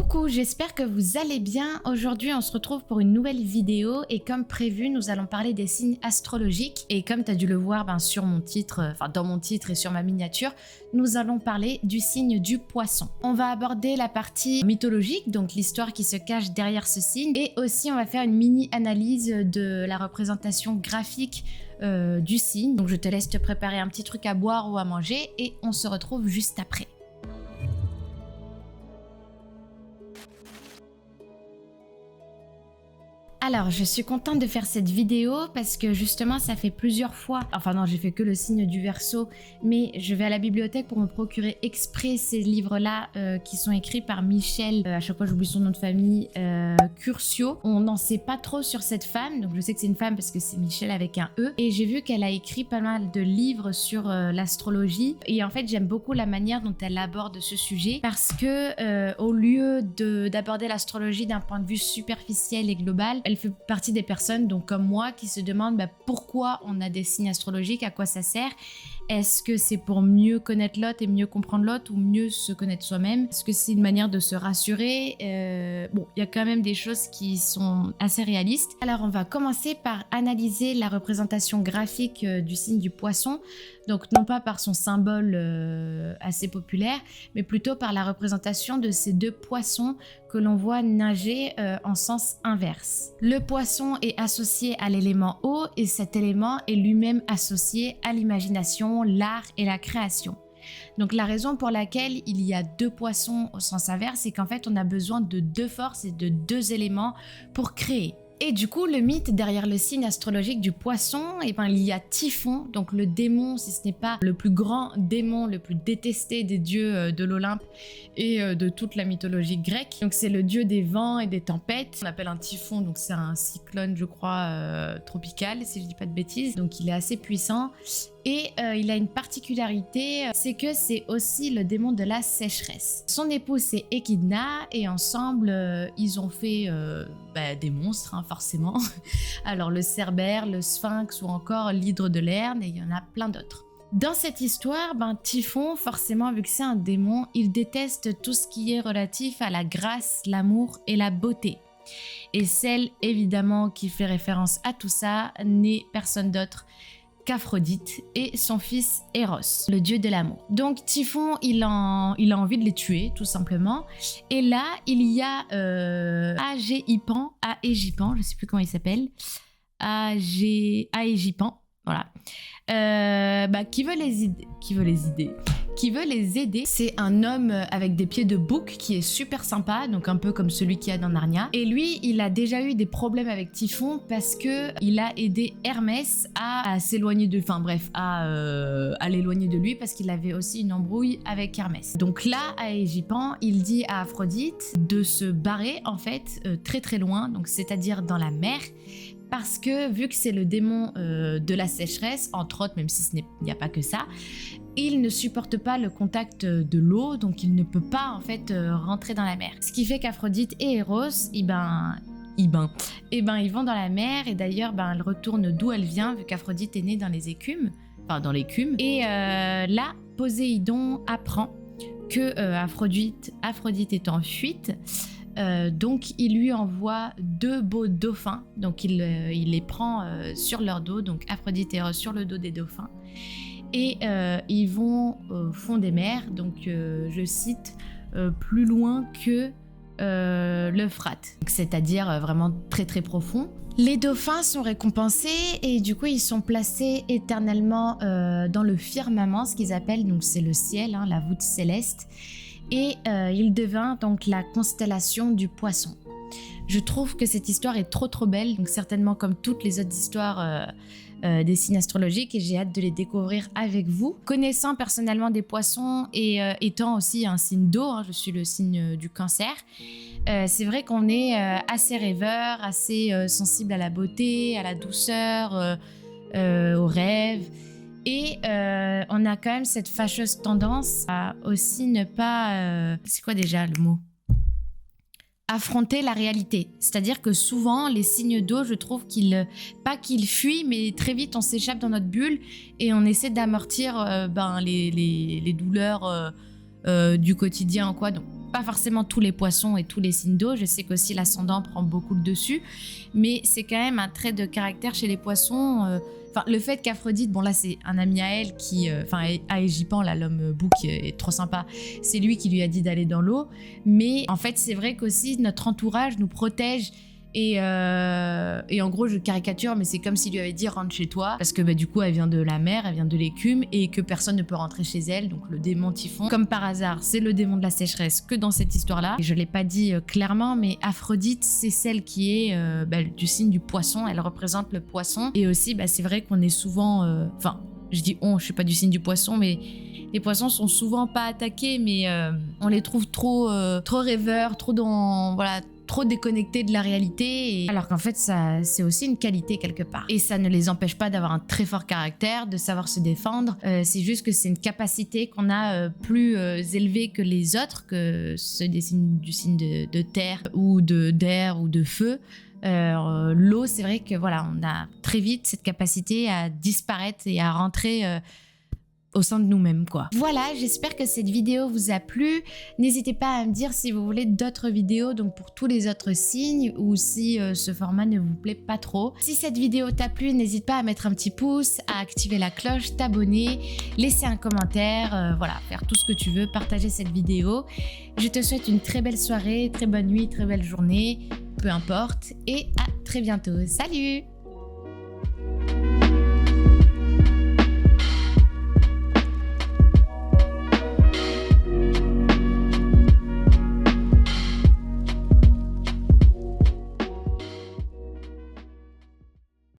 Coucou, j'espère que vous allez bien. Aujourd'hui, on se retrouve pour une nouvelle vidéo et comme prévu, nous allons parler des signes astrologiques. Et comme tu as dû le voir sur mon titre, dans mon titre et sur ma miniature, nous allons parler du signe du poisson. On va aborder la partie mythologique, donc l'histoire qui se cache derrière ce signe. Et aussi, on va faire une mini-analyse de la représentation graphique du signe. Donc je te laisse te préparer un petit truc à boire ou à manger et on se retrouve juste après. Alors, je suis contente de faire cette vidéo parce que justement, ça fait plusieurs fois... Enfin non, j'ai fait que le signe du Verseau, mais je vais à la bibliothèque pour me procurer exprès ces livres-là qui sont écrits par Michel, à chaque fois j'oublie son nom de famille, Curcio. On n'en sait pas trop sur cette femme, donc je sais que c'est une femme parce que c'est Michel avec un E. Et j'ai vu qu'elle a écrit pas mal de livres sur l'astrologie. Et en fait, j'aime beaucoup la manière dont elle aborde ce sujet parce que au lieu d'aborder l'astrologie d'un point de vue superficiel et global, elle fait partie des personnes, donc comme moi, qui se demandent pourquoi on a des signes astrologiques, à quoi ça sert. Est-ce que c'est pour mieux connaître l'autre et mieux comprendre l'autre ou mieux se connaître soi-même? Est-ce que c'est une manière de se rassurer? Bon, il y a quand même des choses qui sont assez réalistes. Alors, on va commencer par analyser la représentation graphique du signe du poisson. Donc, non pas par son symbole assez populaire, mais plutôt par la représentation de ces deux poissons que l'on voit nager en sens inverse. Le poisson est associé à l'élément eau et cet élément est lui-même associé à l'imagination, l'art et la création. Donc la raison pour laquelle il y a deux poissons au sens inverse, c'est qu'en fait on a besoin de deux forces et de deux éléments pour créer. Et du coup, le mythe derrière le signe astrologique du poisson, il y a Typhon, donc le démon, si ce n'est pas le plus grand démon, le plus détesté des dieux de l'Olympe et de toute la mythologie grecque. Donc c'est le dieu des vents et des tempêtes. On appelle un typhon, donc c'est un cyclone, je crois, tropical, si je dis pas de bêtises. Donc il est assez puissant. Et il a une particularité, c'est que c'est aussi le démon de la sécheresse. Son épouse c'est Echidna et ensemble ils ont fait des monstres forcément. Alors le Cerbère, le Sphinx ou encore l'hydre de Lerne et il y en a plein d'autres. Dans cette histoire, Typhon, forcément vu que c'est un démon, il déteste tout ce qui est relatif à la grâce, l'amour et la beauté. Et celle évidemment qui fait référence à tout ça n'est personne d'autre qu'Aphrodite et son fils Eros, le dieu de l'amour. Donc Typhon, il a envie de les tuer, tout simplement. Et là, il y a Aégipan, je sais plus comment il s'appelle, Aégipan, voilà, qui veut les aider. C'est un homme avec des pieds de bouc qui est super sympa, donc un peu comme celui qu'il y a dans Narnia. Et lui, il a déjà eu des problèmes avec Typhon parce que il a aidé Hermès à s'éloigner de, à l'éloigner de lui parce qu'il avait aussi une embrouille avec Hermès. Donc là, à Aégipan, il dit à Aphrodite de se barrer en fait très très loin, donc c'est-à-dire dans la mer. Parce que vu que c'est le démon de la sécheresse, entre autres, même si il n'y a pas que ça, il ne supporte pas le contact de l'eau, donc il ne peut pas en fait rentrer dans la mer. Ce qui fait qu'Aphrodite et Eros, ils vont dans la mer et d'ailleurs elle retourne d'où elle vient vu qu'Aphrodite est née dans les écumes, dans l'écume. Et là, Poséidon apprend que Aphrodite est en fuite. Donc il lui envoie deux beaux dauphins, donc il les prend sur leur dos, donc Aphrodite et Eros sur le dos des dauphins, et ils vont au fond des mers, donc je cite, plus loin que l'Euphrate, c'est-à-dire vraiment très très profond. Les dauphins sont récompensés et du coup ils sont placés éternellement dans le firmament, ce qu'ils appellent, donc c'est le ciel, la voûte céleste. Et il devint donc la constellation du poisson. Je trouve que cette histoire est trop belle, donc certainement comme toutes les autres histoires des signes astrologiques, et j'ai hâte de les découvrir avec vous. Connaissant personnellement des poissons et étant aussi un signe d'eau, je suis le signe du cancer, c'est vrai qu'on est assez rêveur, assez sensible à la beauté, à la douceur, aux rêves. Et on a quand même cette fâcheuse tendance à aussi ne pas... c'est quoi déjà le mot ? Affronter la réalité. C'est-à-dire que souvent, les signes d'eau, je trouve pas qu'ils fuient, mais très vite, on s'échappe dans notre bulle et on essaie d'amortir les douleurs du quotidien, quoi. Donc, Pas forcément tous les poissons et tous les signes d'eau, je sais qu'aussi l'ascendant prend beaucoup le dessus, mais c'est quand même un trait de caractère chez les poissons. Le fait qu'Aphrodite, bon là c'est un ami à elle qui, à Égipan, là l'homme bouc est trop sympa, c'est lui qui lui a dit d'aller dans l'eau, mais en fait c'est vrai qu'aussi notre entourage nous protège. Et en gros, je caricature, mais c'est comme s'il lui avait dit rentre chez toi, parce que du coup, elle vient de la mer, elle vient de l'écume, et que personne ne peut rentrer chez elle, donc le démon Typhon. Comme par hasard, c'est le démon de la sécheresse que dans cette histoire-là. Et je l'ai pas dit clairement, mais Aphrodite, c'est celle qui est du signe du poisson, elle représente le poisson. Et aussi, c'est vrai qu'on est souvent... je dis on, je suis pas du signe du poisson, mais... Les poissons sont souvent pas attaqués, mais on les trouve trop rêveurs, trop déconnectés de la réalité, alors qu'en fait ça c'est aussi une qualité quelque part, et ça ne les empêche pas d'avoir un très fort caractère, de savoir se défendre. C'est juste que c'est une capacité qu'on a plus élevée que les autres, que ceux du signe de terre ou d'air ou de feu. L'eau, c'est vrai que voilà, on a très vite cette capacité à disparaître et à rentrer au sein de nous-mêmes, quoi. Voilà, j'espère que cette vidéo vous a plu. N'hésitez pas à me dire si vous voulez d'autres vidéos, donc pour tous les autres signes, ou si ce format ne vous plaît pas trop. Si cette vidéo t'a plu, n'hésite pas à mettre un petit pouce, à activer la cloche, t'abonner, laisser un commentaire, faire tout ce que tu veux, partager cette vidéo. Je te souhaite une très belle soirée, très bonne nuit, très belle journée, peu importe, et à très bientôt. Salut!